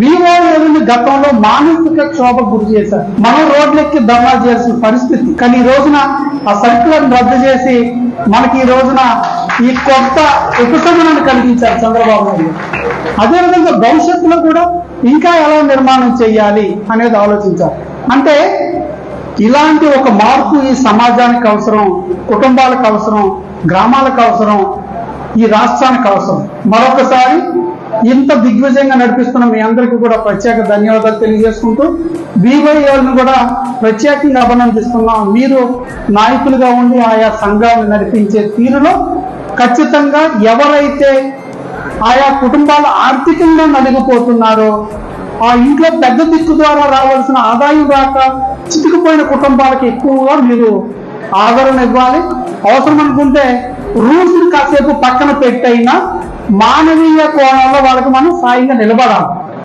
వీరోని గతంలో మానసిక క్షోభకు గురి చేశారు. మనం రోడ్లెక్కి ధర్నా చేయాల్సిన పరిస్థితి. కానీ ఈ రోజున ఆ సర్కులను రద్దు చేసి మనకి ఈ రోజున ఈ కొత్త ఉపశమనాన్ని కలిగించారు చంద్రబాబు నాయుడు. అదేవిధంగా భవిష్యత్తులో కూడా ఇంకా ఎలా నిర్మాణం చేయాలి అనేది ఆలోచించారు. అంటే ఇలాంటి ఒక మార్పు ఈ సమాజానికి అవసరం, కుటుంబాలకు అవసరం, గ్రామాలకు అవసరం, ఈ రాష్ట్రానికి అవసరం. మరొకసారి ఇంత దిగ్విజయంగా నడిపిస్తున్న మీ అందరికీ కూడా ప్రత్యేక ధన్యవాదాలు తెలియజేసుకుంటూ బీవైఓలను కూడా ప్రత్యేకంగా అభినందిస్తున్నాం. మీరు నాయకులుగా ఉండి ఆయా సంఘాలను నడిపించే తీరులో ఖచ్చితంగా ఎవరైతే ఆయా కుటుంబాలు ఆర్థికంగా నలిగిపోతున్నారో, ఆ ఇంట్లో పెద్ద దిక్కు ద్వారా రావాల్సిన ఆదాయం రాక చితికిపోయిన కుటుంబాలకు ఎక్కువగా మీరు ఆదరణ ఇవ్వాలి. అవసరం అనుకుంటే రూల్స్ కాసేపు పక్కన పెట్టైనా మానవీయ కోణంలో వాళ్ళకి మనం సాయంగా నిలబడాలి.